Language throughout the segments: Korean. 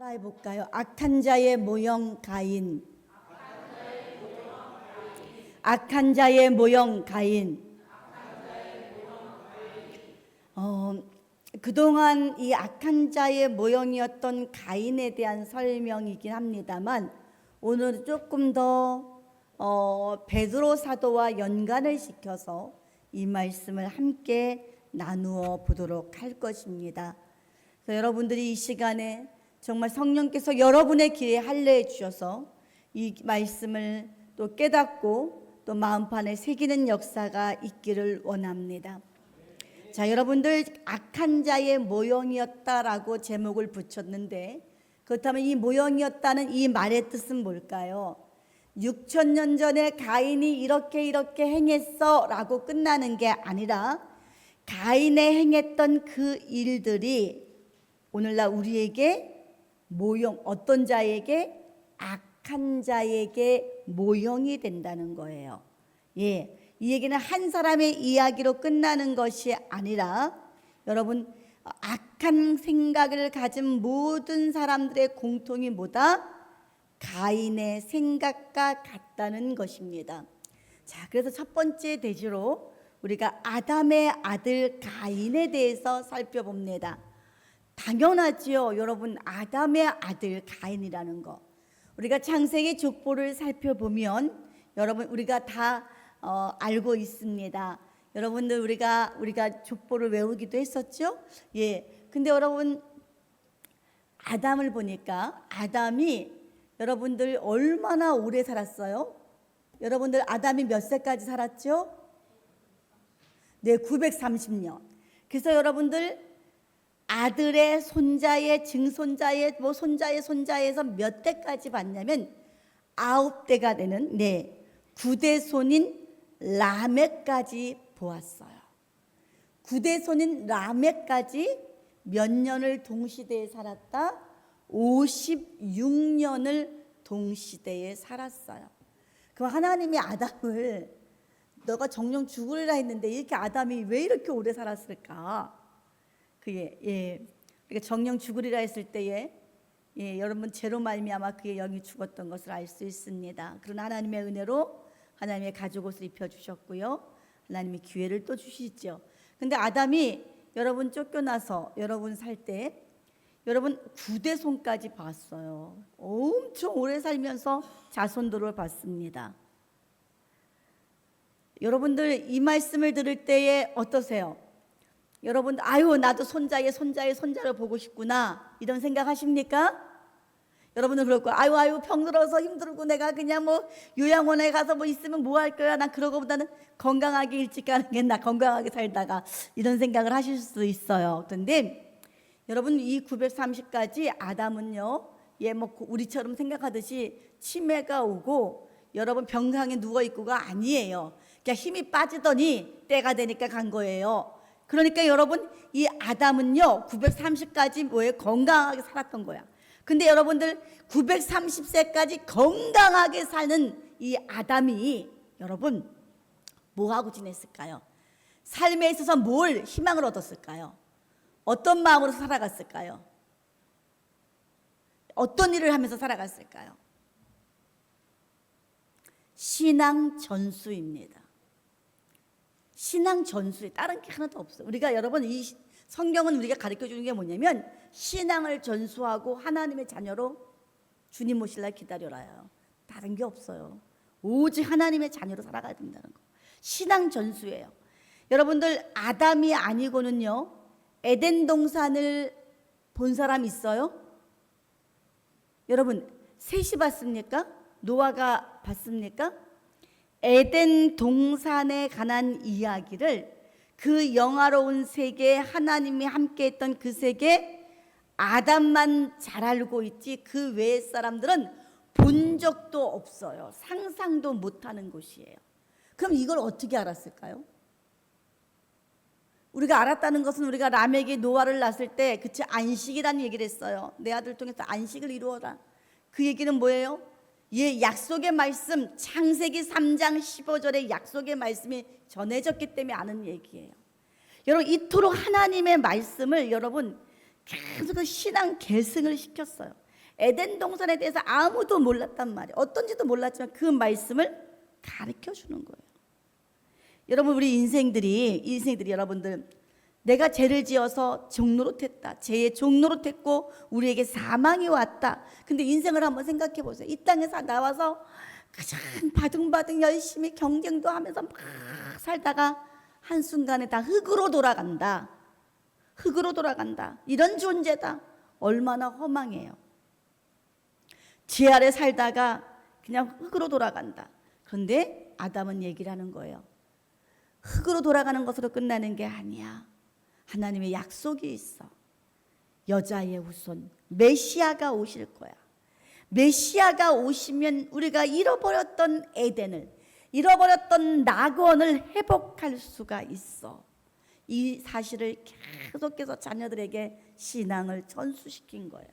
따라해볼까요? 악한 자의 모형 가인. 악한 자의 모형 가인. 그동안 이 악한 자의 모형이었던 가인에 대한 설명이긴 합니다만, 오늘은 조금 더 베드로 사도와 연관을 시켜서 이 말씀을 함께 나누어 보도록 할 것입니다. 그래서 여러분들이 이 시간에 정말 성령께서 여러분의 길에 할례해 주셔서 이 말씀을 또 깨닫고 또 마음판에 새기는 역사가 있기를 원합니다. 자, 여러분들 악한 자의 모형이었다라고 제목을 붙였는데, 그렇다면 이 모형이었다는 이 말의 뜻은 뭘까요? 6,000년 전에 가인이 이렇게 행했어 라고 끝나는 게 아니라 가인의 행했던 그 일들이 오늘날 우리에게 모형, 어떤 자에게? 악한 자에게 모형이 된다는 거예요. 예, 이 얘기는 한 사람의 이야기로 끝나는 것이 아니라 여러분, 악한 생각을 가진 모든 사람들의 공통이 뭐다? 가인의 생각과 같다는 것입니다. 자, 그래서 첫 번째 대지로 우리가 아담의 아들 가인에 대해서 살펴봅니다. 당연하지요, 여러분. 아담의 아들 가인이라는 거, 우리가 창세기 족보를 살펴보면 여러분 우리가 다 알고 있습니다. 여러분들 우리가 족보를 외우기도 했었죠. 예. 근데 여러분 아담을 보니까 아담이 여러분들 얼마나 오래 살았어요? 여러분들 아담이 몇 세까지 살았죠? 네, 930년. 그래서 여러분들 아들의 손자의 증손자의 손자에서 몇 대까지 봤냐면 9대가 되는 9대 손인 라멕까지 보았어요. 9대 손인 라멕까지 몇 년을 동시대에 살았다? 56년을 동시대에 살았어요. 그럼 하나님이 아담을 너가 정령 죽으리라 했는데 이렇게 아담이 왜 이렇게 오래 살았을까? 그게 그러니까 정령 죽으리라 했을 때에 여러분 죄로 말미암아 그의 영이 죽었던 것을 알 수 있습니다. 그러나 하나님의 은혜로 하나님의 가죽옷을 입혀 주셨고요. 하나님이 기회를 또 주시죠. 근데 아담이 여러분 쫓겨나서 여러분 살 때 여러분 9대 손까지 봤어요. 엄청 오래 살면서 자손들을 봤습니다. 여러분들 이 말씀을 들을 때에 어떠세요? 여러분 아유 나도 손자의 손자를 보고 싶구나 이런 생각 하십니까? 여러분은 그럴 거야. 아유 병들어서 힘들고 내가 그냥 요양원에 가서 있으면 뭐 할 거야. 난 그런 거보다는 건강하게 일찍 가는 게 나, 건강하게 살다가 이런 생각을 하실 수 있어요. 그런데 여러분 이 930까지 아담은요 우리처럼 생각하듯이 치매가 오고 여러분 병상에 누워있고가 아니에요. 그냥 힘이 빠지더니 때가 되니까 간 거예요. 그러니까 여러분 이 아담은요 930까지 건강하게 살았던 거야. 근데 여러분들 930세까지 건강하게 사는 이 아담이 여러분 뭐하고 지냈을까요? 삶에 있어서 뭘 희망을 얻었을까요? 어떤 마음으로 살아갔을까요? 어떤 일을 하면서 살아갔을까요? 신앙 전수입니다. 신앙 전수에 다른 게 하나도 없어요. 우리가 여러분 이 성경은 우리가 가르쳐 주는 게 뭐냐면 신앙을 전수하고 하나님의 자녀로 주님 오실 날 기다려라요. 다른 게 없어요. 오직 하나님의 자녀로 살아가야 된다는 거. 신앙 전수예요. 여러분들 아담이 아니고는요 에덴 동산을 본 사람 있어요? 여러분 셋이 봤습니까? 노아가 봤습니까? 에덴 동산에 관한 이야기를 그 영화로운 세계에 하나님이 함께했던 그 세계 아담만 잘 알고 있지 그 외의 사람들은 본 적도 없어요. 상상도 못하는 곳이에요. 그럼 이걸 어떻게 알았을까요? 우리가 알았다는 것은 우리가 라멕이 노아를 낳았을 때 그치 안식이라는 얘기를 했어요. 내 아들 통해서 안식을 이루어라. 그 얘기는 뭐예요? 약속의 말씀 창세기 3장 15절의 약속의 말씀이 전해졌기 때문에 아는 얘기예요. 여러분 이토록 하나님의 말씀을 여러분 계속 신앙 계승을 시켰어요. 에덴 동산에 대해서 아무도 몰랐단 말이에요. 어떤지도 몰랐지만 그 말씀을 가르쳐 주는 거예요. 여러분, 우리 인생들이 여러분들, 내가 죄를 지어서 종노릇했다. 죄의 종노릇했고 우리에게 사망이 왔다. 근데 인생을 한번 생각해 보세요. 이 땅에서 나와서 가장 바둥바둥 열심히 경쟁도 하면서 막 살다가 한순간에 다 흙으로 돌아간다. 흙으로 돌아간다. 이런 존재다. 얼마나 허망해요. 죄 아래 살다가 그냥 흙으로 돌아간다. 그런데 아담은 얘기를 하는 거예요. 흙으로 돌아가는 것으로 끝나는 게 아니야. 하나님의 약속이 있어. 여자의 후손 메시아가 오실 거야. 메시아가 오시면 우리가 잃어버렸던 에덴을, 잃어버렸던 낙원을 회복할 수가 있어. 이 사실을 계속해서 자녀들에게 신앙을 전수시킨 거예요.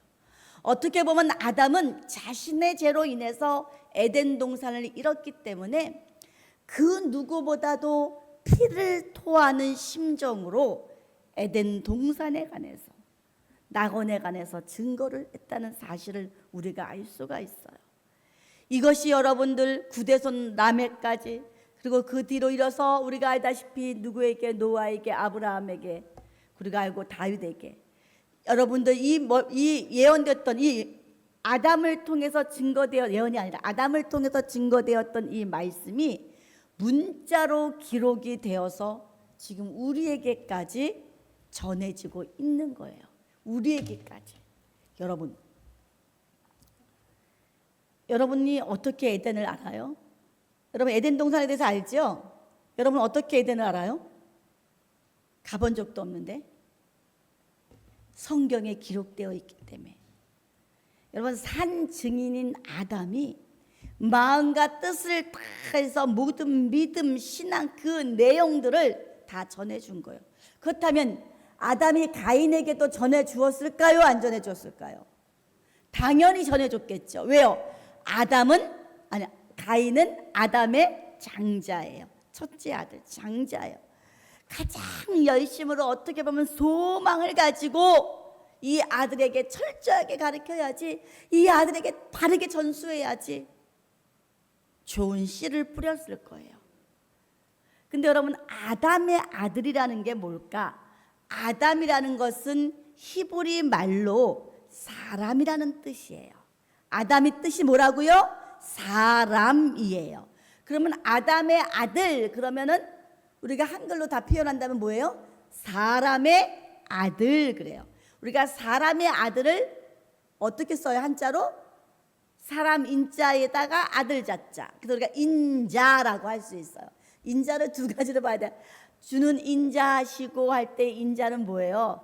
어떻게 보면 아담은 자신의 죄로 인해서 에덴 동산을 잃었기 때문에 그 누구보다도 피를 토하는 심정으로 에덴 동산에 관해서, 낙원에 관해서 증거를 했다는 사실을 우리가 알 수가 있어요. 이것이 여러분들 구대손 라멕까지, 그리고 그 뒤로 이어서 우리가 알다시피 누구에게, 노아에게, 아브라함에게, 우리가 알고 다윗에게, 여러분들 이 예언됐던 이 아담을 통해서 증거되어, 예언이 아니라 아담을 통해서 증거되었던 이 말씀이 문자로 기록이 되어서 지금 우리에게까지 전해지고 있는 거예요. 우리에게까지. 여러분이 어떻게 에덴을 알아요? 여러분 에덴 동산에 대해서 알죠? 여러분 어떻게 에덴을 알아요? 가본 적도 없는데 성경에 기록되어 있기 때문에. 여러분, 산 증인인 아담이 마음과 뜻을 다 해서 모든 믿음, 신앙 그 내용들을 다 전해준 거예요. 그렇다면 아담이 가인에게도 전해주었을까요? 안 전해주었을까요? 당연히 전해줬겠죠. 왜요? 가인은 아담의 장자예요. 첫째 아들, 장자예요. 가장 열심으로 어떻게 보면 소망을 가지고 이 아들에게 철저하게 가르쳐야지, 이 아들에게 바르게 전수해야지 좋은 씨를 뿌렸을 거예요. 근데 여러분, 아담의 아들이라는 게 뭘까? 아담이라는 것은 히브리 말로 사람이라는 뜻이에요. 아담의 뜻이 뭐라고요? 사람이에요. 그러면 아담의 아들, 그러면은 우리가 한글로 다 표현한다면 뭐예요? 사람의 아들 그래요. 우리가 사람의 아들을 어떻게 써요? 한자로? 사람 인자에다가 아들 자자. 그래서 우리가 인자라고 할 수 있어요. 인자를 두 가지로 봐야 돼. 주는 인자하시고 할 때 인자는 뭐예요?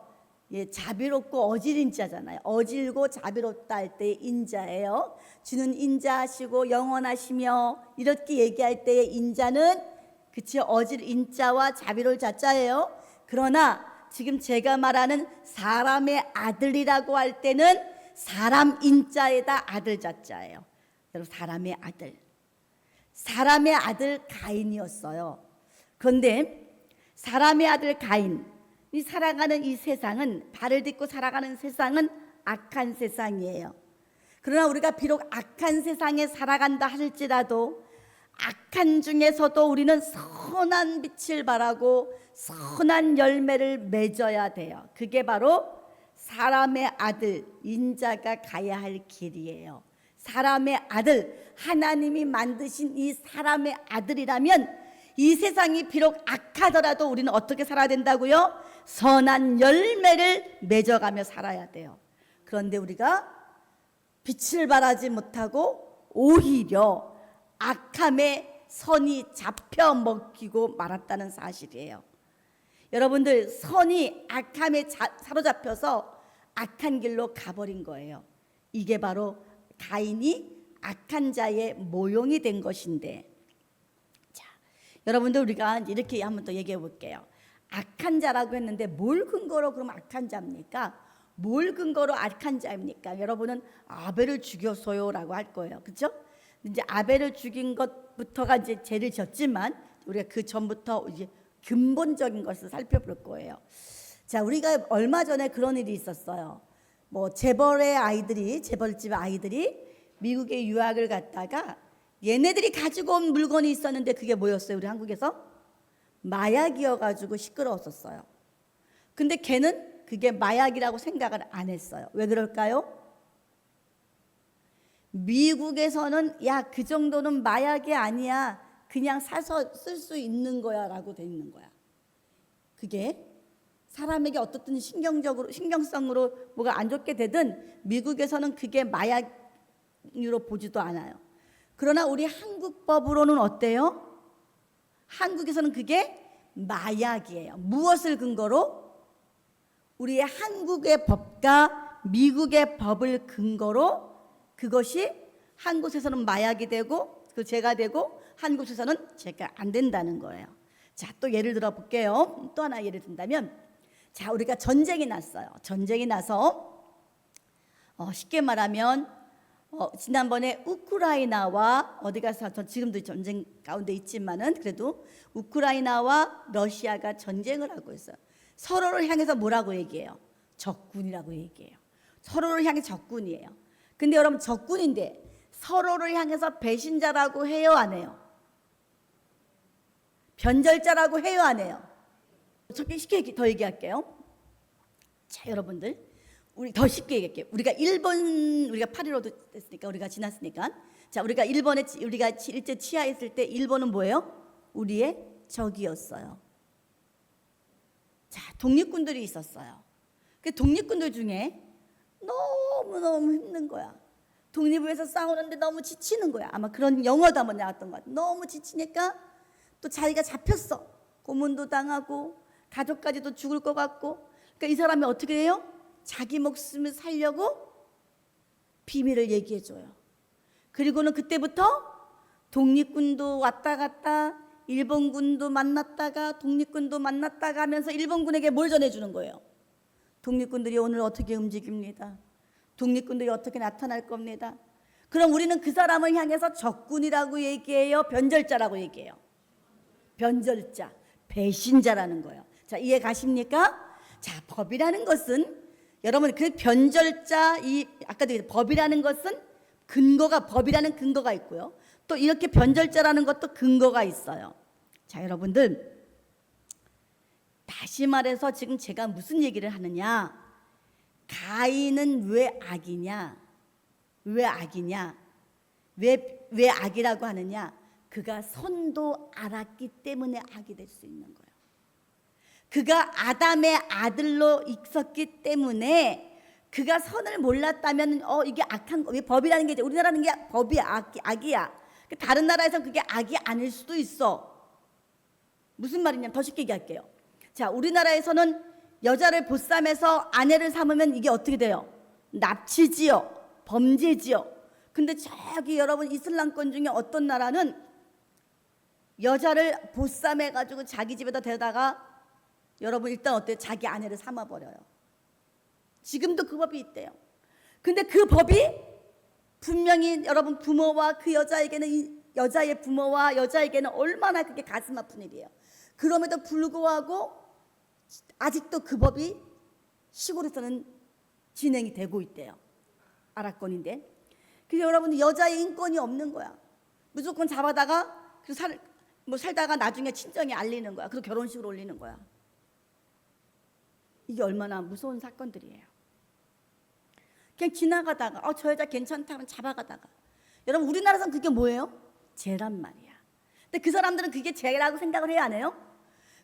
예, 자비롭고 어질 인자잖아요. 어질고 자비롭다 할 때 인자예요. 주는 인자하시고 영원하시며 이렇게 얘기할 때의 인자는 그치, 어질 인자와 자비로울 자자예요. 그러나 지금 제가 말하는 사람의 아들이라고 할 때는 사람 인자에다 아들 자자예요. 여러분, 사람의 아들 가인이었어요. 그런데 사람의 아들 가인이 살아가는 이 세상은, 발을 딛고 살아가는 세상은 악한 세상이에요. 그러나 우리가 비록 악한 세상에 살아간다 할지라도 악한 중에서도 우리는 선한 빛을 발하고 선한 열매를 맺어야 돼요. 그게 바로 사람의 아들 인자가 가야 할 길이에요. 사람의 아들, 하나님이 만드신 이 사람의 아들이라면 이 세상이 비록 악하더라도 우리는 어떻게 살아야 된다고요? 선한 열매를 맺어가며 살아야 돼요. 그런데 우리가 빛을 발하지 못하고 오히려 악함에 선이 잡혀 먹히고 말았다는 사실이에요. 여러분들, 선이 악함에 사로잡혀서 악한 길로 가버린 거예요. 이게 바로 가인이 악한 자의 모형이 된 것인데, 자, 여러분들 우리가 이렇게 한번 더 얘기해 볼게요. 악한 자라고 했는데 뭘 근거로 그럼 악한 자입니까? 뭘 근거로 악한 자입니까? 여러분은 아벨을 죽였어요 라고 할 거예요. 그렇죠? 이제 아벨을 죽인 것부터가 이제 죄를 졌지만 우리가 그 전부터 이제 근본적인 것을 살펴볼 거예요. 자, 우리가 얼마 전에 그런 일이 있었어요. 뭐 재벌집 아이들이 미국에 유학을 갔다가 얘네들이 가지고 온 물건이 있었는데 그게 뭐였어요? 우리 한국에서 마약이어가지고 시끄러웠었어요. 근데 걔는 그게 마약이라고 생각을 안 했어요. 왜 그럴까요? 미국에서는 야, 그 정도는 마약이 아니야, 그냥 사서 쓸 수 있는 거야 라고 돼 있는 거야. 그게 사람에게 어떻든 신경성으로 뭐가 안 좋게 되든 미국에서는 그게 마약으로 보지도 않아요. 그러나 우리 한국 법으로는 어때요? 한국에서는 그게 마약이에요. 무엇을 근거로? 우리의 한국의 법과 미국의 법을 근거로 그것이 한 곳에서는 마약이 되고 그 죄가 되고 한 곳에서는 죄가 안 된다는 거예요. 자, 또 예를 들어 볼게요. 또 하나 예를 든다면, 자, 우리가 전쟁이 났어요. 전쟁이 나서 쉽게 말하면 지난번에 우크라이나와 어디 가서 지금도 전쟁 가운데 있지만은 그래도 우크라이나와 러시아가 전쟁을 하고 있어요. 서로를 향해서 뭐라고 얘기해요? 적군이라고 얘기해요. 서로를 향해 적군이에요. 근데 여러분, 적군인데 서로를 향해서 배신자라고 해요, 안 해요? 변절자라고 해요, 안 해요? 쉽게 더 얘기할게요. 자, 여러분들, 우리 더 쉽게 얘기할게요. 우리가 8.15도 됐으니까, 우리가 지났으니까, 자, 우리가 일본에 우리가 일제 치하했을 때 일본은 뭐예요? 우리의 적이었어요. 자, 독립군들이 있었어요. 그 독립군들 중에 너무너무 힘든 거야. 독립을 위해서 싸우는데 너무 지치는 거야. 아마 그런 영화도 한번 나왔던 것 같아. 너무 지치니까 또 자기가 잡혔어. 고문도 당하고 가족까지도 죽을 것 같고. 그러니까 이 사람이 어떻게 해요? 자기 목숨을 살려고 비밀을 얘기해줘요. 그리고는 그때부터 독립군도 왔다 갔다, 일본군도 만났다가 독립군도 만났다가 하면서 일본군에게 뭘 전해주는 거예요? 독립군들이 오늘 어떻게 움직입니다. 독립군들이 어떻게 나타날 겁니다. 그럼 우리는 그 사람을 향해서 적군이라고 얘기해요? 변절자라고 얘기해요? 변절자, 배신자라는 거예요. 자, 이해 가십니까? 자, 법이라는 것은 여러분, 그 변절자, 아까도 법이라는 것은 법이라는 근거가 있고요. 또 이렇게 변절자라는 것도 근거가 있어요. 자, 여러분들, 다시 말해서 지금 제가 무슨 얘기를 하느냐? 가인은 왜 악이냐? 왜 악이냐? 왜 악이라고 하느냐? 그가 선도 알았기 때문에 악이 될 수 있는 거예요. 그가 아담의 아들로 있었기 때문에, 그가 선을 몰랐다면 이게 악한 거. 법이라는 게, 우리나라는 게 법이 악이야. 다른 나라에서는 그게 악이 아닐 수도 있어. 무슨 말이냐면, 더 쉽게 얘기할게요. 자, 우리나라에서는 여자를 보쌈해서 아내를 삼으면 이게 어떻게 돼요? 납치지요, 범죄지요. 근데 저기 여러분, 이슬람권 중에 어떤 나라는 여자를 보쌈해가지고 자기 집에다 데려다가 여러분 일단 어때요? 자기 아내를 삼아버려요. 지금도 그 법이 있대요. 근데 그 법이 분명히 여러분 부모와 그 여자에게는, 여자의 부모와 여자에게는 얼마나 그게 가슴 아픈 일이에요. 그럼에도 불구하고 아직도 그 법이 시골에서는 진행이 되고 있대요. 아랍권인데. 그래서 여러분, 여자의 인권이 없는 거야. 무조건 잡아다가 살다가 나중에 친정에 알리는 거야. 그리고 결혼식을 올리는 거야. 이게 얼마나 무서운 사건들이에요. 그냥 지나가다가 저 여자 괜찮다 하면 잡아가다가, 여러분 우리나라에서는 그게 뭐예요? 죄란 말이야. 근데 그 사람들은 그게 죄라고 생각을 해야 안 해요?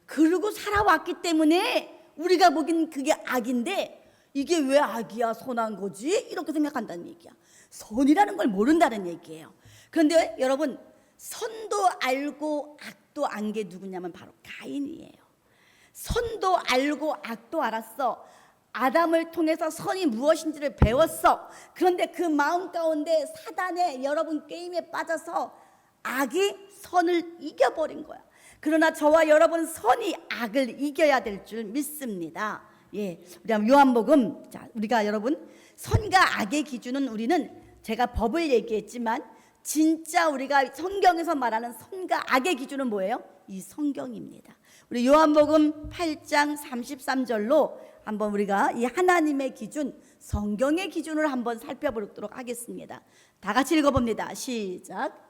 그러고 살아왔기 때문에 우리가 보기엔 그게 악인데, 이게 왜 악이야, 선한 거지? 이렇게 생각한다는 얘기야. 선이라는 걸 모른다는 얘기예요. 그런데 여러분, 선도 알고 악도 안 게 누구냐면 바로 가인이에요. 선도 알고 악도 알았어. 아담을 통해서 선이 무엇인지를 배웠어. 그런데 그 마음 가운데 사단의 여러분 게임에 빠져서 악이 선을 이겨버린 거야. 그러나 저와 여러분, 선이 악을 이겨야 될 줄 믿습니다. 예, 우리 한번 요한복음. 자, 우리가 여러분, 선과 악의 기준은, 우리는 제가 법을 얘기했지만 진짜 우리가 성경에서 말하는 선과 악의 기준은 뭐예요? 이 성경입니다. 우리 요한복음 8장 33절로 한번 우리가 이 하나님의 기준, 성경의 기준을 한번 살펴보도록 하겠습니다. 다 같이 읽어봅니다. 시작.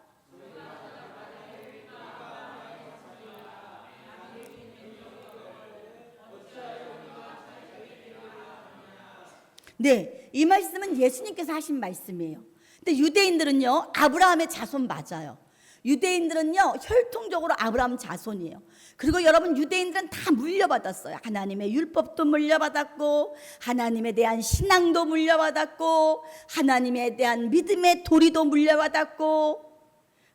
네, 이 말씀은 예수님께서 하신 말씀이에요. 근데 유대인들은요, 아브라함의 자손 맞아요. 유대인들은요, 혈통적으로 아브라함 자손이에요. 그리고 여러분, 유대인들은 다 물려받았어요. 하나님의 율법도 물려받았고, 하나님에 대한 신앙도 물려받았고, 하나님에 대한 믿음의 도리도 물려받았고.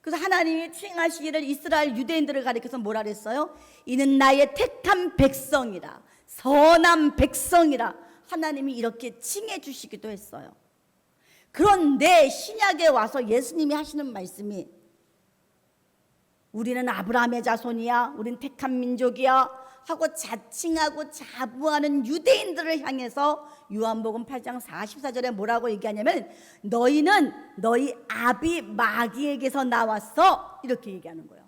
그래서 하나님이 칭하시기를 이스라엘 유대인들을 가리켜서 뭐라 그랬어요? 이는 나의 택한 백성이라, 선한 백성이라 하나님이 이렇게 칭해 주시기도 했어요. 그런데 신약에 와서 예수님이 하시는 말씀이 우리는 아브라함의 자손이야, 우린 택한 민족이야 하고 자칭하고 자부하는 유대인들을 향해서 요한복음 8장 44절에 뭐라고 얘기하냐면 너희는 너희 아비 마귀에게서 나왔어, 이렇게 얘기하는 거예요.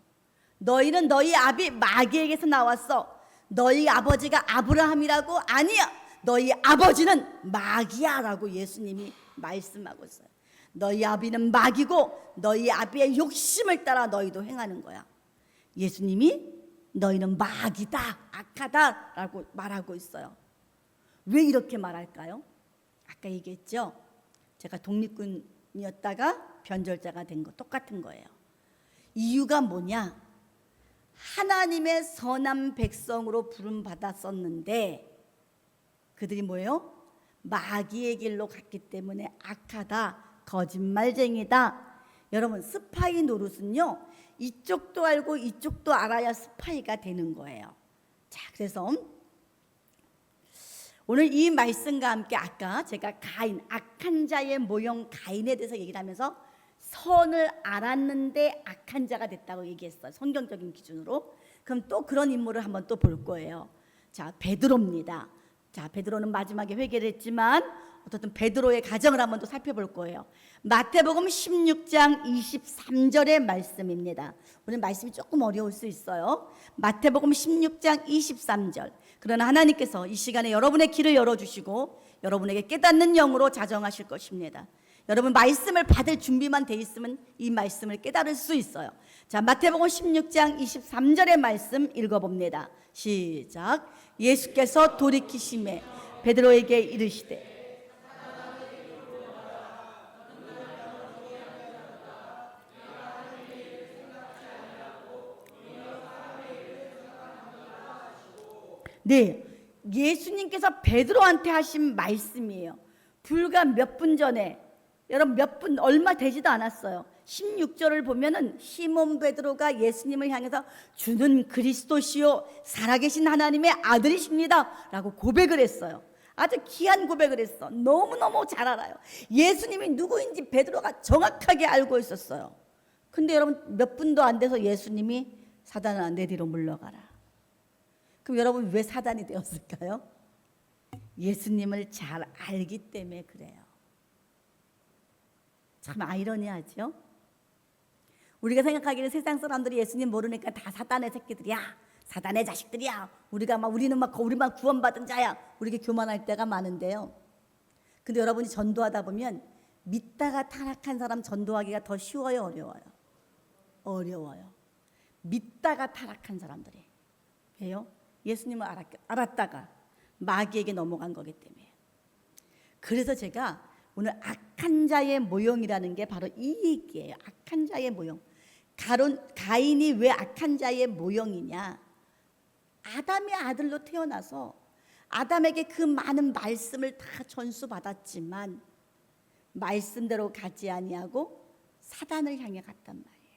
너희는 너희 아비 마귀에게서 나왔어. 너희 아버지가 아브라함이라고? 아니야, 너희 아버지는 마귀야 라고 예수님이 말씀하고 있어요. 너희 아비는 마귀고 너희 아비의 욕심을 따라 너희도 행하는 거야. 예수님이 너희는 마귀다, 악하다 라고 말하고 있어요. 왜 이렇게 말할까요? 아까 얘기했죠. 제가 독립군이었다가 변절자가 된 거 똑같은 거예요. 이유가 뭐냐? 하나님의 선한 백성으로 부름받았었는데 그들이 뭐예요? 마귀의 길로 갔기 때문에 악하다, 거짓말쟁이다. 여러분, 스파이 노릇은요, 이쪽도 알고 이쪽도 알아야 스파이가 되는 거예요. 자, 그래서 오늘 이 말씀과 함께 아까 제가 가인, 악한 자의 모형 가인에 대해서 얘기를 하면서 선을 알았는데 악한 자가 됐다고 얘기했어요. 성경적인 기준으로. 그럼 또 그런 인물을 한번 또 볼 거예요. 자, 베드로입니다. 자, 베드로는 마지막에 회개를 했지만 어떻든 베드로의 가정을 한번 또 살펴볼 거예요. 마태복음 16장 23절의 말씀입니다. 오늘 말씀이 조금 어려울 수 있어요. 마태복음 16장 23절. 그러나 하나님께서 이 시간에 여러분의 길을 열어주시고 여러분에게 깨닫는 영으로 자정하실 것입니다. 여러분, 말씀을 받을 준비만 돼 있으면 이 말씀을 깨달을 수 있어요. 자, 마태복음 16장 23절의 말씀 읽어봅니다. 시작. 예수께서 돌이키심에 베드로에게 이르시되 네, 예수님께서 베드로한테 하신 말씀이에요. 불과 몇 분 전에, 여러분 몇 분 얼마 되지도 않았어요. 16절을 보면은 시몬 베드로가 예수님을 향해서 주는 그리스도시요 살아계신 하나님의 아들이십니다 라고 고백을 했어요. 아주 귀한 고백을 했어. 너무너무 잘 알아요. 예수님이 누구인지 베드로가 정확하게 알고 있었어요. 근데 여러분, 몇 분도 안 돼서 예수님이 사단아 내 뒤로 물러가라. 그럼 여러분, 왜 사단이 되었을까요? 예수님을 잘 알기 때문에 그래요. 참 아이러니하죠? 우리가 생각하기는 세상 사람들이 예수님 모르니까 다 사단의 새끼들이야, 사단의 자식들이야, 우리만 구원받은 자야, 우리게 교만할 때가 많은데요. 근데 여러분이 전도하다 보면 믿다가 타락한 사람 전도하기가 더 쉬워요, 어려워요? 어려워요. 믿다가 타락한 사람들이. 왜요? 예수님을 알았다가 마귀에게 넘어간 거기 때문에. 그래서 제가 오늘 악한 자의 모형이라는 게 바로 이 얘기예요. 악한 자의 모형. 가인이 왜 악한 자의 모형이냐? 아담의 아들로 태어나서 아담에게 그 많은 말씀을 다 전수받았지만 말씀대로 가지 아니하고 사단을 향해 갔단 말이에요.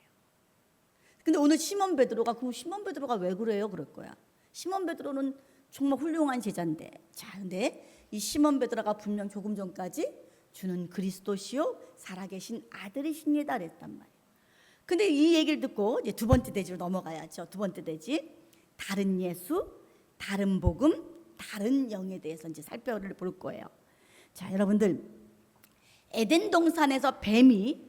근데 오늘 시몬 베드로가 왜 그래요? 그럴 거야. 시몬 베드로는 정말 훌륭한 제자인데, 자, 근데 이 시몬 베드로가 분명 조금 전까지 주는 그리스도시요 살아계신 아들이십니다 그랬단 말이에요. 근데 이 얘기를 듣고 이제 두 번째 대지로 넘어가야죠. 두 번째 대지, 다른 예수, 다른 복음, 다른 영에 대해서 이제 살펴볼 거예요. 자, 여러분들, 에덴 동산에서 뱀이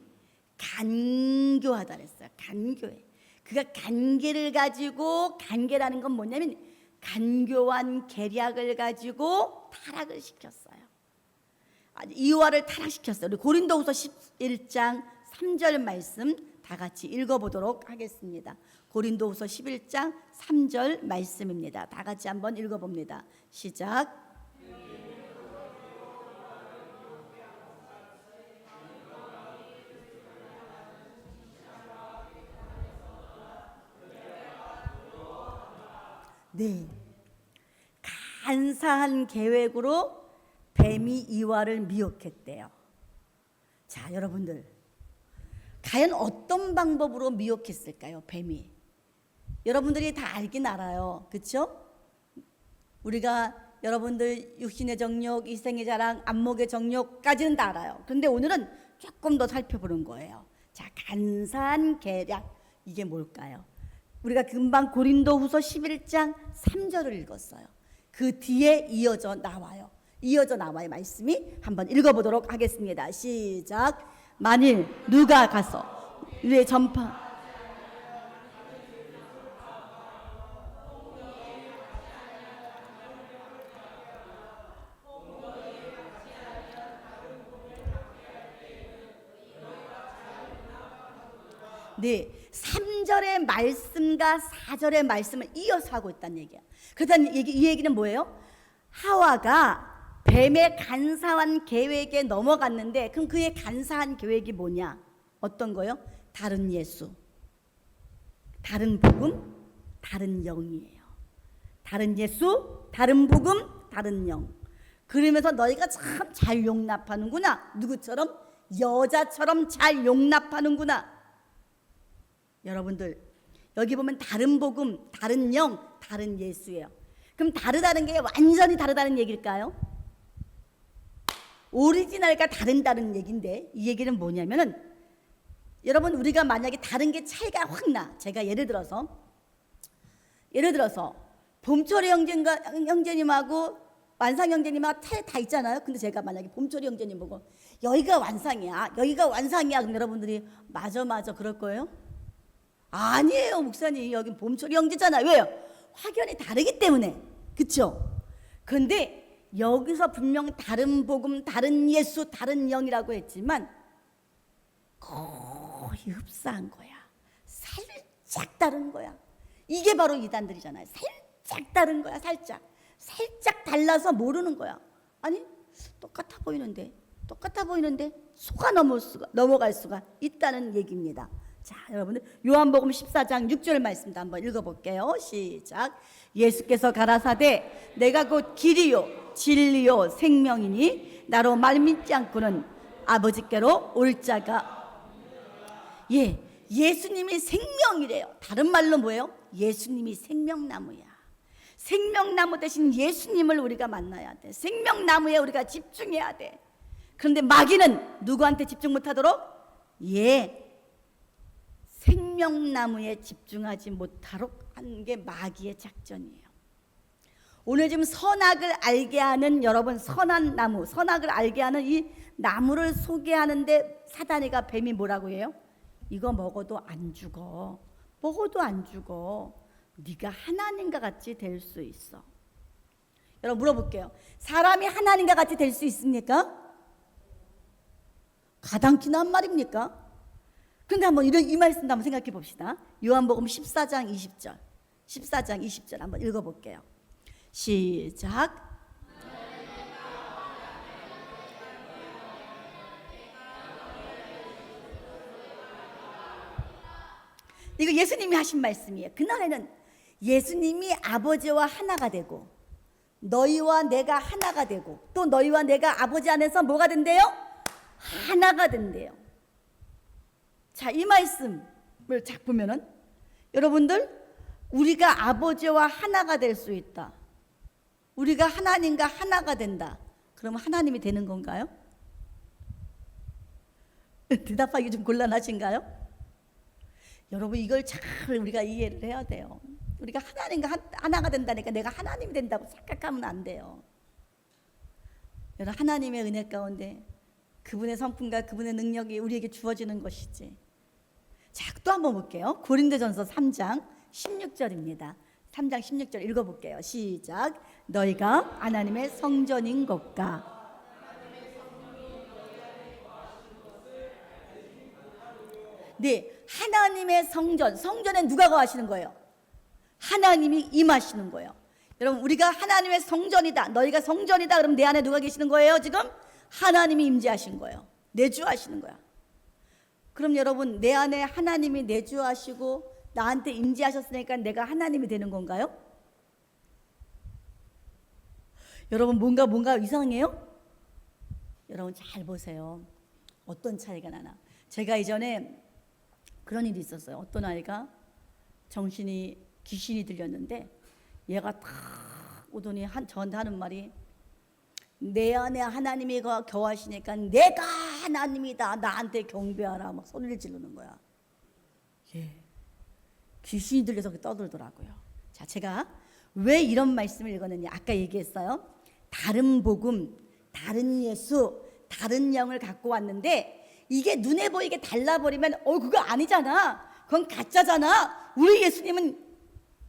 간교하다 그랬어요. 간교해. 그가 간계를 가지고, 간계라는 건 뭐냐면 간교한 계략을 가지고 타락을 시켰어요. 이화를 타락시켰어요. 우리 고린도후서 11장 3절 말씀 다 같이 읽어보도록 하겠습니다. 고린도후서 11장 3절 말씀입니다. 다 같이 한번 읽어봅니다. 시작. 네, 간사한 계획으로 뱀이 이화를 미혹했대요. 자, 여러분들, 과연 어떤 방법으로 미혹했을까요? 뱀이. 여러분들이 다 알긴 알아요, 그렇죠? 우리가 여러분들 육신의 정욕, 이생의 자랑, 안목의 정욕까지는 다 알아요. 그런데 오늘은 조금 더 살펴보는 거예요. 자, 간사한 계략, 이게 뭘까요? 우리가 금방 고린도후서 11장 3절을 읽었어요. 그 뒤에 이어져 나와요. 말씀이 한번 읽어보도록 하겠습니다. 시작. 만일 누가 가서 위에 전파 네, 3절의 말씀과 4절의 말씀을 이어서 하고 있다는 얘기야. 그렇다는 이 얘기는 뭐예요? 하와가 뱀의 간사한 계획에 넘어갔는데, 그럼 그의 간사한 계획이 뭐냐? 어떤 거요? 다른 예수, 다른 복음, 다른 영이에요. 다른 예수, 다른 복음, 다른 영. 그러면서 너희가 참 잘 용납하는구나. 누구처럼? 여자처럼 잘 용납하는구나. 여러분들, 여기 보면 다른 복음, 다른 영, 다른 예수예요. 그럼 다르다는 게 완전히 다르다는 얘기일까요? 오리지널과 다른 얘기인데, 이 얘기는 뭐냐면은, 여러분, 우리가 만약에 다른 게 차이가 확 나. 제가 예를 들어서 봄철이 형제님하고 완상 형제님하고 차이 다 있잖아요. 근데 제가 만약에 봄철이 형제님 보고 여기가 완상이야, 그럼 여러분들이 맞아 그럴 거예요? 아니에요, 목사님. 여긴 봄철이 형제잖아요. 왜요? 확연히 다르기 때문에. 그렇죠? 그런데 여기서 분명 다른 복음, 다른 예수, 다른 영이라고 했지만 거의 흡사한 거야. 살짝 다른 거야. 이게 바로 이단들이잖아요. 살짝 다른 거야. 살짝 달라서 모르는 거야. 아니, 똑같아 보이는데 속아 넘어갈 수가 있다는 얘기입니다. 자, 여러분들, 요한복음 14장 6절 말씀도 한번 읽어볼게요. 시작. 예수께서 가라사대 내가 곧 길이요 진리요 생명이니 나로 말미암지 않고는 아버지께로 올 자가. 예수님이 생명이래요. 다른 말로 뭐예요? 예수님이 생명나무야. 생명나무 대신 예수님을 우리가 만나야 돼. 생명나무에 우리가 집중해야 돼. 그런데 마귀는 누구한테 집중 못하도록? 생명나무에 집중하지 못하도록 하는 게 마귀의 작전이에요. 오늘 지금 선악을 알게 하는 여러분, 선한 나무, 선악을 알게 하는 이 나무를 소개하는데 사단이가, 뱀이 뭐라고 해요? 이거 먹어도 안 죽어. 네가 하나님과 같이 될 수 있어. 여러분, 물어볼게요. 사람이 하나님과 같이 될 수 있습니까? 가당키나 한 말입니까? 그런데 한번 이 말씀도 한번 생각해 봅시다. 요한복음 14장 20절 한번 읽어볼게요. 시작. 이거 예수님이 하신 말씀이에요. 그날에는 예수님이 아버지와 하나가 되고, 너희와 내가 하나가 되고, 또 너희와 내가 아버지 안에서 뭐가 된대요? 하나가 된대요. 자, 이 말씀을 쫙 보면은 여러분들, 우리가 아버지와 하나가 될 수 있다. 우리가 하나님과 하나가 된다. 그러면 하나님이 되는 건가요? 대답하기 좀 곤란하신가요? 여러분, 이걸 잘 우리가 이해를 해야 돼요. 우리가 하나님과 하나가 된다니까 내가 하나님이 된다고 착각하면 안 돼요. 여러분, 하나님의 은혜 가운데 그분의 성품과 그분의 능력이 우리에게 주어지는 것이지. 자, 또 한번 볼게요. 고린도전서 3장 16절입니다. 3장 16절 읽어볼게요. 시작. 너희가 하나님의 성전인 것과 네, 하나님의 성전에 누가 거하시는 거예요? 하나님이 임하시는 거예요. 여러분, 우리가 하나님의 성전이다, 너희가 성전이다, 그럼 내 안에 누가 계시는 거예요? 지금 하나님이 임재하신 거예요. 내주하시는 거야. 그럼 여러분, 내 안에 하나님이 내주하시고 나한테 임재하셨으니까 내가 하나님이 되는 건가요? 여러분, 뭔가 이상해요? 여러분 잘 보세요. 어떤 차이가 나나. 제가 이전에 그런 일이 있었어요. 어떤 아이가 귀신이 들렸는데 얘가 탁 오더니 저한테 하는 말이, 내 안에 하나님이 거하시니까 내가 하나님이다, 나한테 경배하라, 막 소리를 지르는 거야. 예. 귀신이 들려서 떠들더라고요. 자, 제가 왜 이런 말씀을 읽었느냐. 아까 얘기했어요. 다른 복음, 다른 예수, 다른 영을 갖고 왔는데 이게 눈에 보이게 달라버리면 그거 아니잖아, 그건 가짜잖아, 우리 예수님은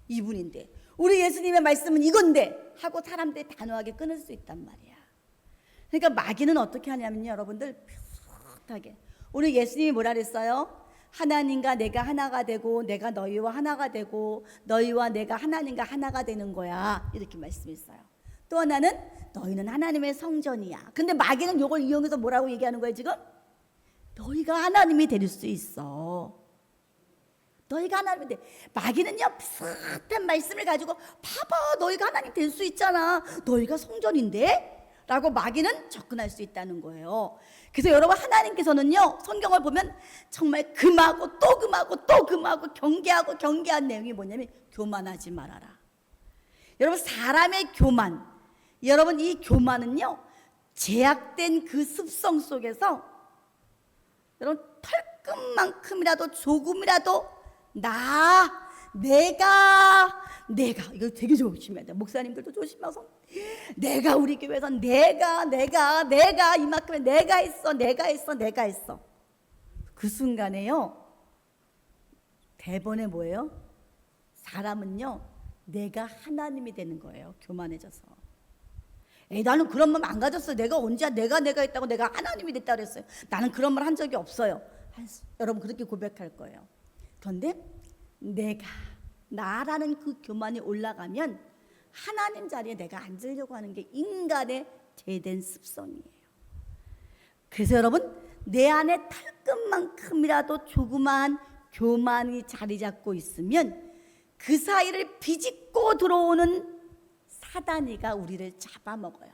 이분인데, 우리 예수님의 말씀은 이건데 하고 사람들이 단호하게 끊을 수 있단 말이야. 그러니까 마귀는 어떻게 하냐면요, 여러분들 비슷하게 우리 예수님이 뭐라 그랬어요? 하나님과 내가 하나가 되고 내가 너희와 하나가 되고 너희와 내가 하나님과 하나가 되는 거야, 이렇게 말씀했어요. 또 하나는 너희는 하나님의 성전이야. 근데 마귀는 이걸 이용해서 뭐라고 얘기하는 거예요 지금? 너희가 하나님이 될 수 있어. 너희가 하나님이 돼. 마귀는요 비슷한 말씀을 가지고, 봐봐 너희가 하나님 될 수 있잖아, 너희가 성전인데? 라고 마귀는 접근할 수 있다는 거예요. 그래서 여러분, 하나님께서는요 성경을 보면 정말 금하고 또 금하고 또 금하고 경계한 내용이 뭐냐면 교만하지 말아라. 여러분, 사람의 교만, 여러분 이 교만은요 제약된 그 습성 속에서 여러분 털끝만큼이라도 조금이라도 내가 이거 되게 조심해야 돼. 목사님들도 조심하소. 내가 우리 교회에서 내가 이만큼에 내가 했어. 그 순간에요 대번에 뭐예요? 사람은요 내가 하나님이 되는 거예요. 교만해져서. 나는 그런 마음 안 가졌어요. 내가 언제 내가 했다고 내가 하나님이 됐다 그랬어요. 나는 그런 말 한 적이 없어요. 여러분 그렇게 고백할 거예요. 그런데 나라는 그 교만이 올라가면 하나님 자리에 내가 앉으려고 하는 게 인간의 죄된 습성이에요. 그래서 여러분, 내 안에 탈끝만큼이라도 조그만 교만이 자리 잡고 있으면 그 사이를 비집고 들어오는 사단이가 우리를 잡아먹어요.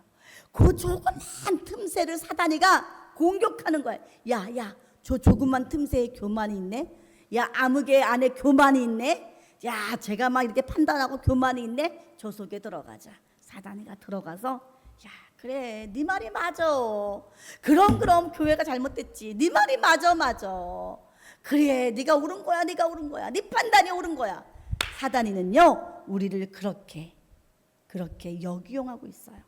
그 조그만 틈새를 사단이가 공격하는 거예요. 야, 저 조그만 틈새에 교만이 있네. 야, 암흑의 안에 교만이 있네. 야, 제가 막 이렇게 판단하고 교만이 있네. 저 속에 들어가자. 사단이가 들어가서, 야, 그래, 네 말이 맞아. 그럼 교회가 잘못됐지. 네 말이 맞아. 그래, 네가 옳은 거야. 네 판단이 옳은 거야. 사단이는요 우리를 그렇게 역이용하고 있어요.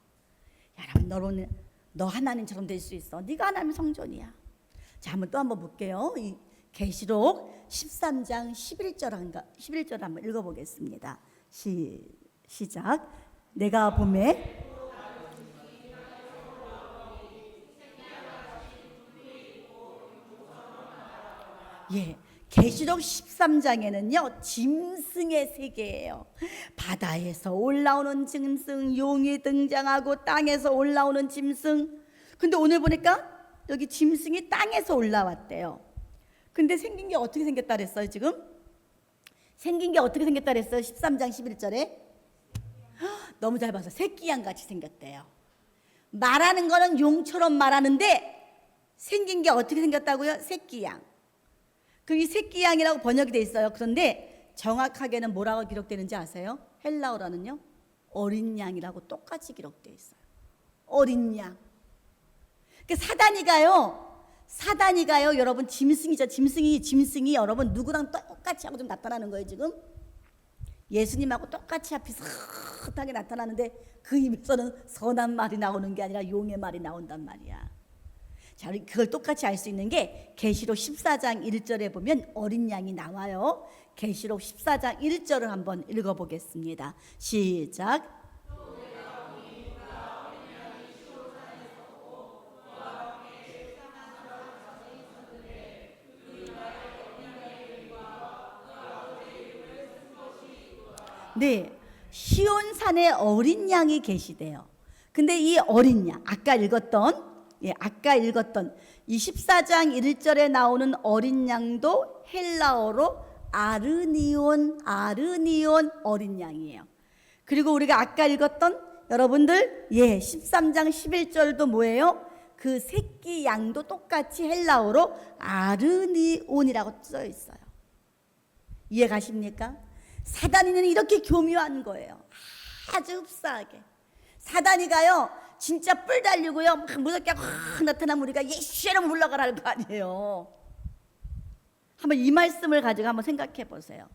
여러분, 너 하나님처럼 될 수 있어. 네가 하나님의 성전이야. 자, 한번 볼게요. 이 계시록 13장 11절 한번 읽어보겠습니다. 시작. 내가 봄에 계시록 13장에는요 짐승의 세계예요. 바다에서 올라오는 짐승, 용이 등장하고 땅에서 올라오는 짐승. 근데 오늘 보니까 여기 짐승이 땅에서 올라왔대요. 근데 생긴 게 어떻게 생겼다 그랬어요? 지금 생긴 게 어떻게 생겼다 그랬어요? 13장 11절에 너무 잘 봐서 새끼양 같이 생겼대요. 말하는 거는 용처럼 말하는데 생긴 게 어떻게 생겼다고요? 새끼양. 그 이 새끼양이라고 번역이 돼 있어요. 그런데 정확하게는 뭐라고 기록되는지 아세요? 헬라어로는요 어린 양이라고 똑같이 기록되어 있어요. 어린 양. 사단이가요 여러분 짐승이죠. 짐승이 여러분 누구랑 똑같이 하고 좀 나타나는 거예요. 지금 예수님하고 똑같이 비슷하게 나타나는데 그 입에서는 선한 말이 나오는 게 아니라 용의 말이 나온단 말이야. 자, 우리 그걸 똑같이 알 수 있는 게 계시록 14장 1절에 보면 어린 양이 나와요. 계시록 14장 1절을 한번 읽어보겠습니다. 시작. 네, 시온산에 어린 양이 계시대요. 근데 이 어린 양, 아까 읽었던 24장 1절에 나오는 어린 양도 헬라어로 아르니온 어린 양이에요. 그리고 우리가 아까 읽었던 여러분들 13장 11절도 뭐예요? 그 새끼 양도 똑같이 헬라어로 아르니온이라고 써 있어요. 이해 가십니까? 사단이는 이렇게 교묘한 거예요. 아주 흡사하게. 사단이가요 진짜 뿔 달리고요 막 무섭게 확 나타나면 우리가 예수로 물러가라는 거 아니에요. 한번 이 말씀을 가지고 한번 생각해 보세요.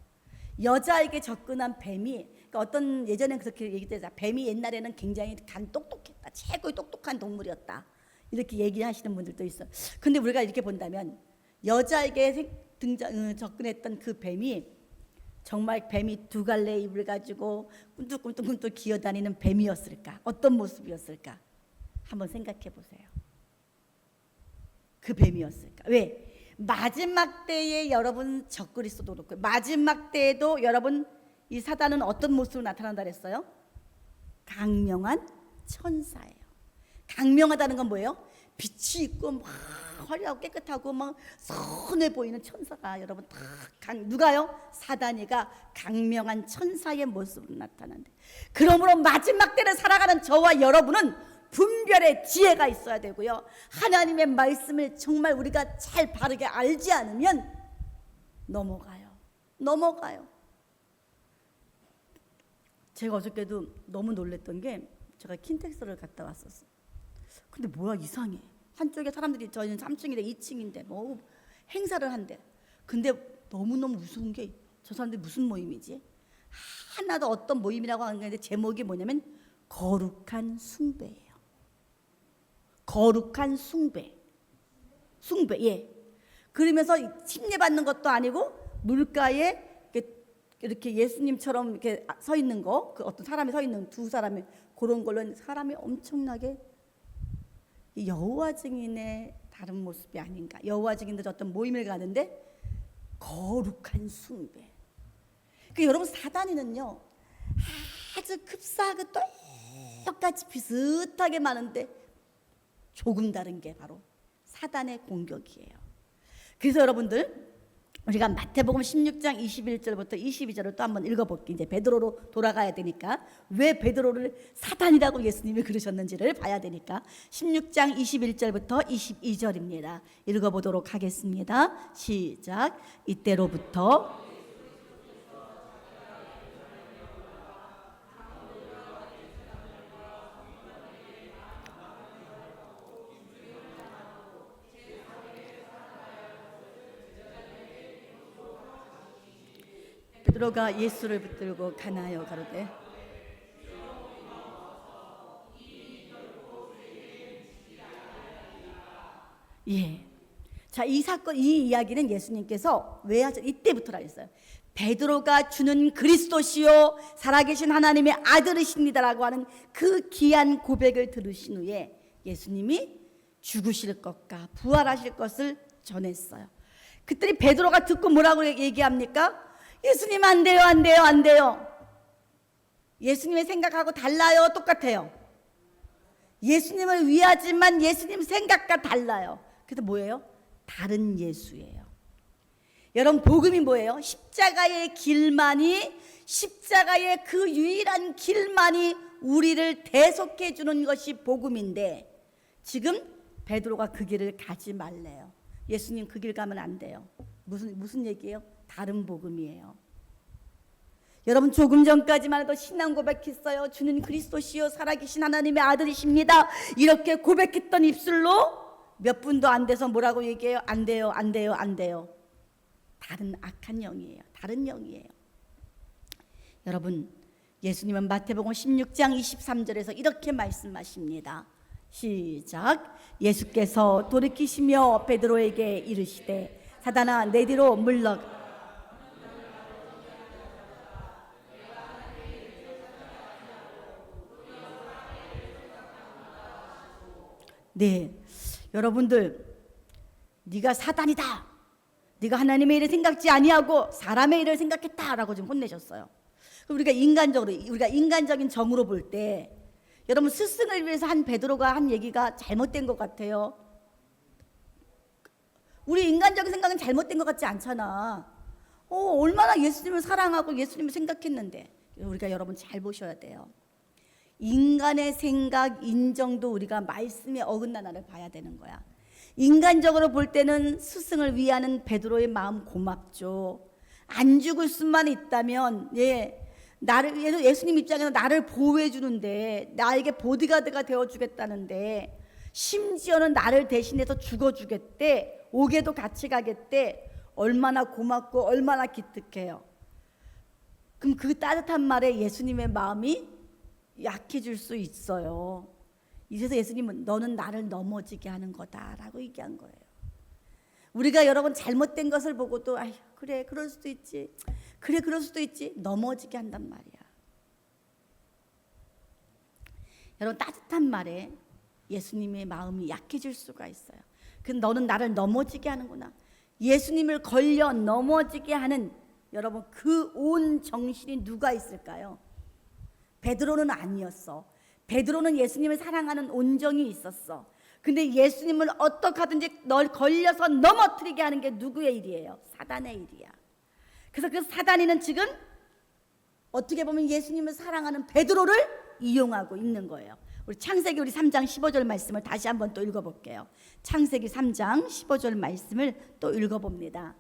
여자에게 접근한 뱀이, 그러니까 어떤 예전엔 그렇게 얘기했다. 뱀이 옛날에는 굉장히 똑똑했다. 최고의 똑똑한 동물이었다. 이렇게 얘기하시는 분들도 있어요. 근데 우리가 이렇게 본다면 여자에게 접근했던 그 뱀이 정말 뱀이 두 갈래 입을 가지고 꿈틀꿈틀 기어다니는 뱀이었을까? 어떤 모습이었을까? 한번 생각해 보세요. 그 뱀이었을까? 왜? 마지막 때에 여러분 적그리스도도 그렇고 마지막 때에도 여러분 이 사단은 어떤 모습으로 나타난다 그랬어요? 강명한 천사예요. 강명하다는 건 뭐예요? 빛이 있고 막 화려하고 깨끗하고 막 선해 보이는 천사가 여러분 다 누가요? 사단이가 강명한 천사의 모습으로 나타난대. 그러므로 마지막 때를 살아가는 저와 여러분은 분별의 지혜가 있어야 되고요. 하나님의 말씀을 정말 우리가 잘 바르게 알지 않으면 넘어가요. 제가 어저께도 너무 놀랬던 게 제가 킨텍스를 갔다 왔었어요. 근데 뭐야 이상해. 한쪽에 사람들이 저희는 3층인데 2층인데 뭐 행사를 한대. 근데 너무너무 무서운 게 저 사람들이 무슨 모임이지? 하나도 어떤 모임이라고 하는 건데 제목이 뭐냐면 거룩한 숭배예요. 거룩한 숭배. 예. 그러면서 침례받는 것도 아니고 물가에 이렇게 예수님처럼 이렇게 서 있는 거, 그 어떤 사람이 서 있는 두 사람이 그런 걸로 사람이 엄청나게 여호와 증인의 다른 모습이 아닌가. 여호와 증인들 어떤 모임을 가는데 거룩한 숭배. 그 여러분 사단이는요 아주 흡사하고 똑같이 비슷하게 많은데 조금 다른 게 바로 사단의 공격이에요. 그래서 여러분들 우리가 마태복음 16장 21절부터 22절을 또 한번 읽어볼게요. 이제 베드로로 돌아가야 되니까 왜 베드로를 사단이라고 예수님이 그러셨는지를 봐야 되니까 16장 21절부터 22절입니다. 읽어보도록 하겠습니다. 시작. 이때로부터 베드로가 예수를 붙들고 가나요 가로되 자, 이 사건, 이 이야기는 예수님께서 왜 하죠? 이때부터라 했어요. 베드로가 주는 그리스도시요 살아계신 하나님의 아들이십니다라고 하는 그 귀한 고백을 들으신 후에 예수님이 죽으실 것과 부활하실 것을 전했어요. 그랬더니 베드로가 듣고 뭐라고 얘기합니까? 예수님 안 돼요. 예수님의 생각하고 달라요? 똑같아요? 예수님을 위하지만 예수님 생각과 달라요. 그래서 뭐예요? 다른 예수예요. 여러분 복음이 뭐예요? 십자가의 길만이, 십자가의 그 유일한 길만이 우리를 대속해 주는 것이 복음인데 지금 베드로가 그 길을 가지 말래요. 예수님 그 길 가면 안 돼요. 무슨 얘기예요? 다른 복음이에요. 여러분 조금 전까지만 해도 신앙 고백했어요. 주는 그리스도시요 살아계신 하나님의 아들이십니다. 이렇게 고백했던 입술로 몇 분도 안 돼서 뭐라고 얘기해요? 안 돼요. 다른 악한 영이에요. 다른 영이에요. 여러분 예수님은 마태복음 16장 23절에서 이렇게 말씀하십니다. 시작. 예수께서 돌이키시며 베드로에게 이르시되 사단아 내 뒤로 물러가. 네, 여러분들 네가 사단이다. 네가 하나님의 일을 생각지 아니하고 사람의 일을 생각했다라고 지금 혼내셨어요. 우리가 인간적인 정으로 볼 때 여러분 스승을 위해서 한 베드로가 한 얘기가 잘못된 것 같아요. 우리 인간적인 생각은 잘못된 것 같지 않잖아. 얼마나 예수님을 사랑하고 예수님을 생각했는데. 우리가 여러분 잘 보셔야 돼요. 인간의 생각, 인정도 우리가 말씀에 어긋나나를 봐야 되는 거야. 인간적으로 볼 때는 스승을 위하는 베드로의 마음 고맙죠. 안 죽을 수만 있다면 예수님 입장에서 나를 보호해 주는데, 나에게 보디가드가 되어 주겠다는데, 심지어는 나를 대신해서 죽어 주겠대, 옥에도 같이 가겠대. 얼마나 고맙고 얼마나 기특해요. 그럼 그 따뜻한 말에 예수님의 마음이 약해질 수 있어요. 이래서 예수님은 너는 나를 넘어지게 하는 거다라고 얘기한 거예요. 우리가 여러분 잘못된 것을 보고도 그래 그럴 수도 있지, 그래 그럴 수도 있지, 넘어지게 한단 말이야. 여러분 따뜻한 말에 예수님의 마음이 약해질 수가 있어요. 근데 너는 나를 넘어지게 하는구나. 예수님을 걸려 넘어지게 하는 여러분 그 온 정신이 누가 있을까요? 베드로는 아니었어. 베드로는 예수님을 사랑하는 온정이 있었어. 근데 예수님을 어떻게 하든지 널 걸려서 넘어뜨리게 하는 게 누구의 일이에요? 사단의 일이야. 그래서 그 사단이는 지금 어떻게 보면 예수님을 사랑하는 베드로를 이용하고 있는 거예요. 우리 창세기 3장 15절 말씀을 다시 한번 또 읽어볼게요. 창세기 3장 15절 말씀을 또 읽어봅니다.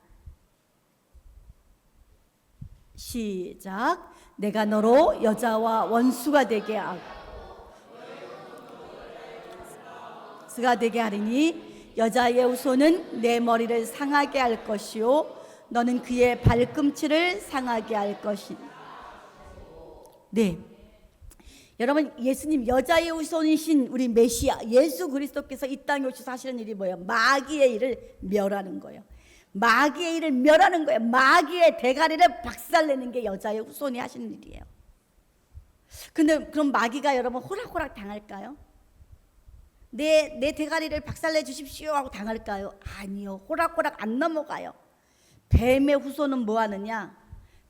시작. 내가 너로 여자와 원수가 되게 하리니 여자의 후손은 내 머리를 상하게 할 것이요 너는 그의 발꿈치를 상하게 할 것이니. 네, 여러분 예수님 여자의 후손이신 우리 메시아 예수 그리스도께서 이 땅에 오셔서 하시는 일이 뭐예요? 마귀의 일을 멸하는 거예요. 마귀의 일을 멸하는 거예요. 마귀의 대가리를 박살내는 게 여자의 후손이 하시는 일이에요. 근데 그럼 마귀가 여러분 호락호락 당할까요? 내 대가리를 박살내 주십시오 하고 당할까요? 아니요. 호락호락 안 넘어가요. 뱀의 후손은 뭐 하느냐?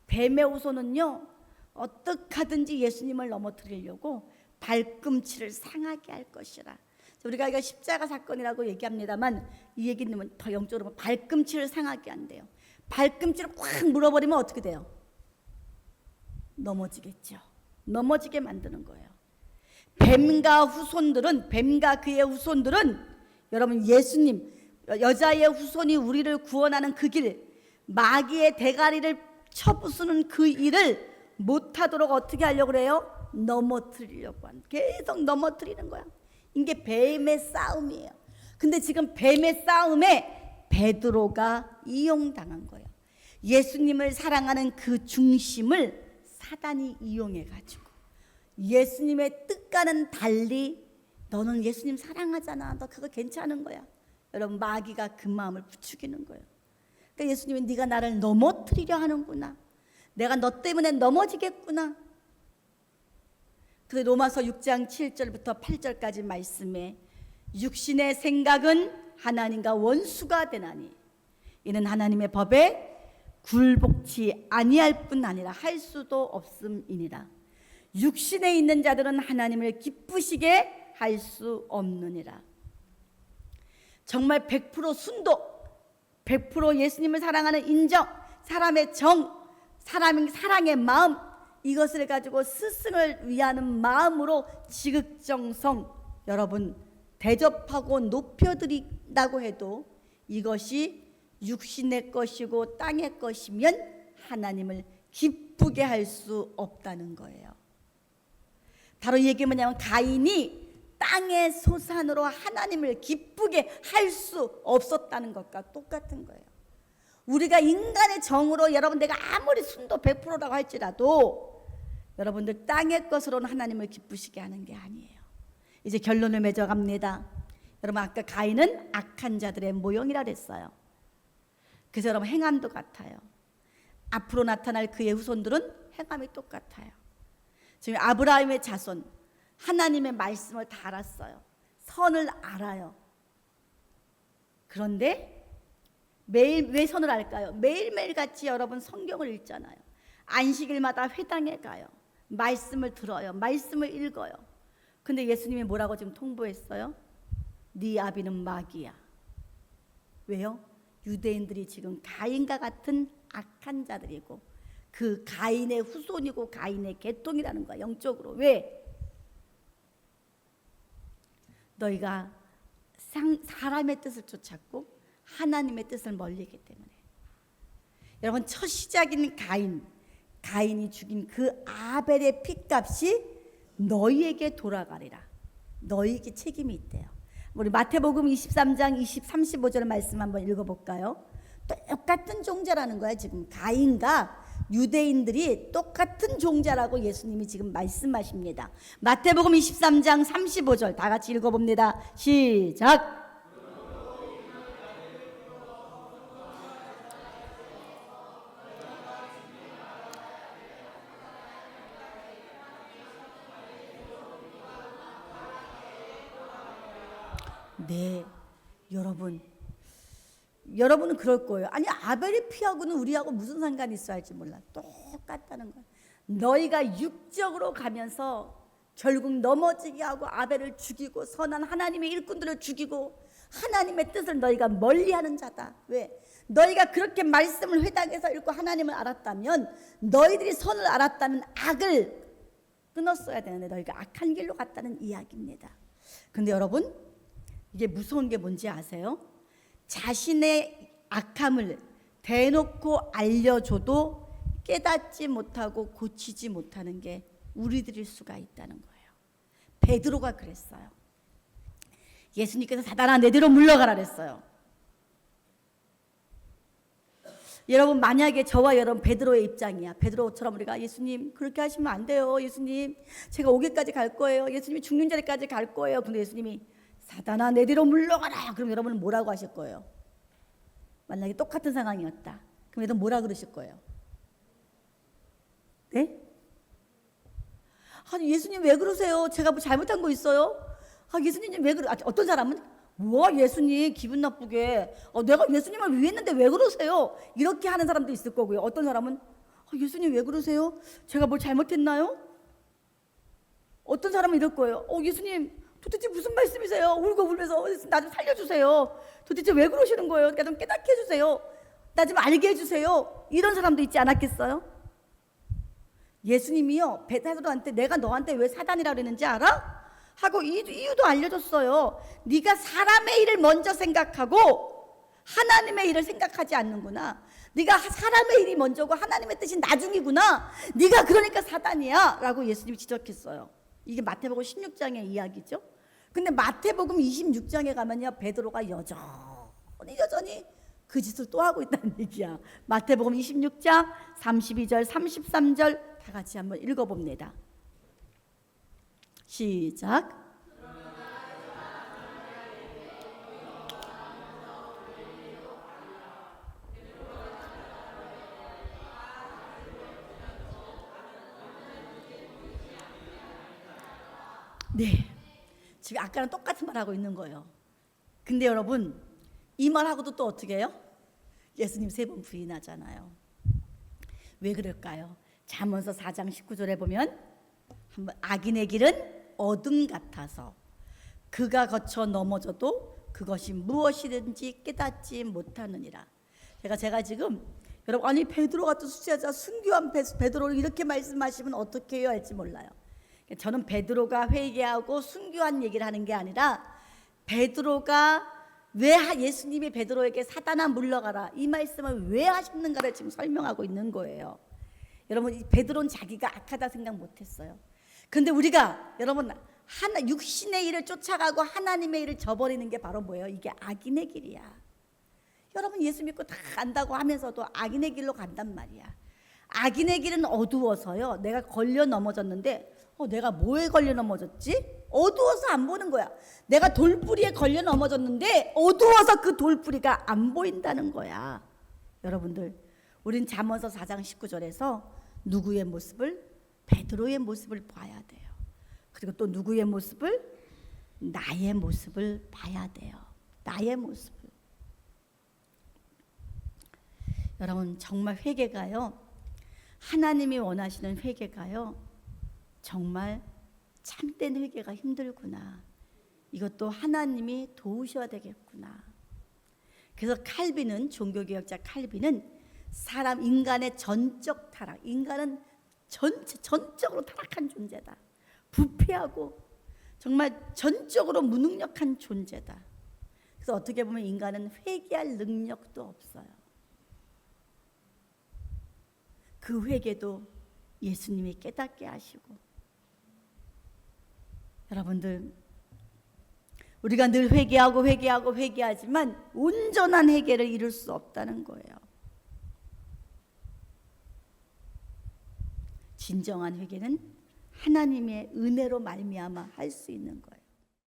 뱀의 후손은요 어떻게 하든지 예수님을 넘어뜨리려고 발꿈치를 상하게 할 것이라. 우리가 이거 십자가 사건이라고 얘기합니다만 이 얘기는 더 영적으로 발꿈치를 상하게 한대요. 발꿈치를 꽉 물어버리면 어떻게 돼요? 넘어지겠죠. 넘어지게 만드는 거예요. 뱀과 그의 후손들은 여러분 예수님 여자의 후손이 우리를 구원하는 그 길, 마귀의 대가리를 쳐부수는 그 일을 못하도록 어떻게 하려고 그래요? 넘어뜨리려고 하는, 계속 넘어뜨리는 거야. 이게 뱀의 싸움이에요. 근데 지금 뱀의 싸움에 베드로가 이용당한 거예요. 예수님을 사랑하는 그 중심을 사단이 이용해가지고 예수님의 뜻과는 달리 너는 예수님 사랑하잖아, 너 그거 괜찮은 거야. 여러분 마귀가 그 마음을 부추기는 거예요. 그러니까 예수님이 네가 나를 넘어뜨리려 하는구나, 내가 너 때문에 넘어지겠구나. 그래서 로마서 6장 7절부터 8절까지 말씀에 육신의 생각은 하나님과 원수가 되나니 이는 하나님의 법에 굴복치 아니할 뿐 아니라 할 수도 없음이니라. 육신에 있는 자들은 하나님을 기쁘시게 할 수 없느니라. 정말 100% 순도, 100% 예수님을 사랑하는 인정, 사람의 정, 사랑의 마음, 이것을 가지고 스승을 위하는 마음으로 지극정성 여러분 대접하고 높여드린다고 해도 이것이 육신의 것이고 땅의 것이면 하나님을 기쁘게 할 수 없다는 거예요. 바로 이 얘기 뭐냐면 가인이 땅의 소산으로 하나님을 기쁘게 할 수 없었다는 것과 똑같은 거예요. 우리가 인간의 정으로 여러분 내가 아무리 순도 100%라고 할지라도 여러분들 땅의 것으로는 하나님을 기쁘시게 하는 게 아니에요. 이제 결론을 맺어갑니다. 여러분 아까 가인은 악한 자들의 모형이라 그랬어요. 그래서 여러분 행함도 같아요. 앞으로 나타날 그의 후손들은 행함이 똑같아요. 지금 아브라함의 자손 하나님의 말씀을 다 알았어요. 선을 알아요. 그런데 매일 왜 선을 알까요? 매일매일 같이 여러분 성경을 읽잖아요. 안식일마다 회당에 가요. 말씀을 들어요. 말씀을 읽어요. 근데 예수님이 뭐라고 지금 통보했어요? 네 아비는 마귀야. 왜요? 유대인들이 지금 가인과 같은 악한 자들이고 그 가인의 후손이고 가인의 계통이라는 거야. 영적으로. 왜? 너희가 사람의 뜻을 쫓았고 하나님의 뜻을 멀리했기 때문에. 여러분, 첫 시작인 가인이 죽인 그 아벨의 피값이 너희에게 돌아가리라. 너희에게 책임이 있대요. 우리 마태복음 23장 35절 말씀 한번 읽어볼까요? 똑같은 종자라는 거야. 지금 가인과 유대인들이 똑같은 종자라고 예수님이 지금 말씀하십니다. 마태복음 23장 35절 다 같이 읽어봅니다. 시작. 네, 여러분은 그럴 거예요. 아니, 아벨의 피하고는 우리하고 무슨 상관이 있어 할지 몰라. 똑같다는 거야. 너희가 육적으로 가면서 결국 넘어지게 하고 아벨을 죽이고 선한 하나님의 일꾼들을 죽이고 하나님의 뜻을 너희가 멀리하는 자다. 왜? 너희가 그렇게 말씀을 회당에서 읽고 하나님을 알았다면, 너희들이 선을 알았다면 악을 끊었어야 되는데 너희가 악한 길로 갔다는 이야기입니다. 근데 여러분, 이게 무서운 게 뭔지 아세요? 자신의 악함을 대놓고 알려줘도 깨닫지 못하고 고치지 못하는 게 우리들일 수가 있다는 거예요. 베드로가 그랬어요. 예수님께서 사단아 내대로 물러가라 그랬어요. 여러분, 만약에 저와 여러분 베드로의 입장이야. 베드로처럼 우리가 예수님 그렇게 하시면 안 돼요. 예수님 제가 오기까지 갈 거예요. 예수님이 죽는 자리까지 갈 거예요. 근데 예수님이 사단아 내 뒤로 물러가라. 그럼 여러분은 뭐라고 하실 거예요? 만약에 똑같은 상황이었다. 그럼 여러분 뭐라 그러실 거예요? 네? 아니 예수님 왜 그러세요? 제가 뭐 잘못한 거 있어요? 예수님 왜 그러? 어떤 사람은 뭐 예수님 기분 나쁘게 내가 예수님을 위했는데 왜 그러세요? 이렇게 하는 사람도 있을 거고요. 어떤 사람은 예수님 왜 그러세요? 제가 뭘 잘못했나요? 어떤 사람은 이럴 거예요. 예수님 도대체 무슨 말씀이세요? 울고 울면서 나 좀 살려주세요. 도대체 왜 그러시는 거예요? 나 좀 깨닫게 해주세요. 나 좀 알게 해주세요. 이런 사람도 있지 않았겠어요? 예수님이요 베드로한테 내가 너한테 왜 사단이라고 그랬는지 알아? 하고 이유도 알려줬어요. 네가 사람의 일을 먼저 생각하고 하나님의 일을 생각하지 않는구나. 네가 사람의 일이 먼저고 하나님의 뜻이 나중이구나. 네가 그러니까 사단이야 라고 예수님이 지적했어요. 이게 마태복음 16장의 이야기죠. 근데 마태복음 26장에 가면요 베드로가 여전히 그 짓을 또 하고 있다는 얘기야. 마태복음 26장 32절 33절 다 같이 한번 읽어봅니다. 시작. 네, 지금 아까랑 똑같은 말 하고 있는 거예요. 근데 여러분 이 말하고도 또 어떻게 해요? 예수님 3번 부인하잖아요. 왜 그럴까요? 잠언서 4장 19절에 보면 한번 악인의 길은 어둠 같아서 그가 거쳐 넘어져도 그것이 무엇이든지 깨닫지 못하느니라. 제가 지금 여러분 아니 베드로 같은 수제자 순교한 베드로를 이렇게 말씀하시면 어떻게 해야 할지 몰라요. 저는 베드로가 회개하고 순교한 얘기를 하는 게 아니라 베드로가 왜 예수님이 베드로에게 사단아 물러가라 이 말씀을 왜 하셨는가를 지금 설명하고 있는 거예요. 여러분 베드로는 자기가 악하다 생각 못했어요. 근데 우리가 여러분 육신의 일을 쫓아가고 하나님의 일을 저버리는 게 바로 뭐예요? 이게 악인의 길이야. 여러분 예수 믿고 다 안다고 하면서도 악인의 길로 간단 말이야. 악인의 길은 어두워서요. 내가 걸려 넘어졌는데 내가 뭐에 걸려 넘어졌지? 어두워서 안 보는 거야. 내가 돌뿌리에 걸려 넘어졌는데 어두워서 그 돌뿌리가 안 보인다는 거야. 여러분들 우린 잠언서 4장 19절에서 누구의 모습을? 베드로의 모습을 봐야 돼요. 그리고 또 누구의 모습을? 나의 모습을 봐야 돼요. 나의 모습을. 여러분 정말 회개가요 하나님이 원하시는 회개가요, 정말 참된 회개가 힘들구나. 이것도 하나님이 도우셔야 되겠구나. 그래서 칼빈은, 종교개혁자 칼빈은 사람 인간의 전적 타락, 인간은 전적으로 타락한 존재다. 부패하고 정말 전적으로 무능력한 존재다. 그래서 어떻게 보면 인간은 회개할 능력도 없어요. 그 회개도 예수님이 깨닫게 하시고, 여러분들, 우리가 늘 회개하지만 온전한 회개를 이룰 수 없다는 거예요. 진정한 회개는 하나님의 은혜로 말미암아 할 수 있는 거예요.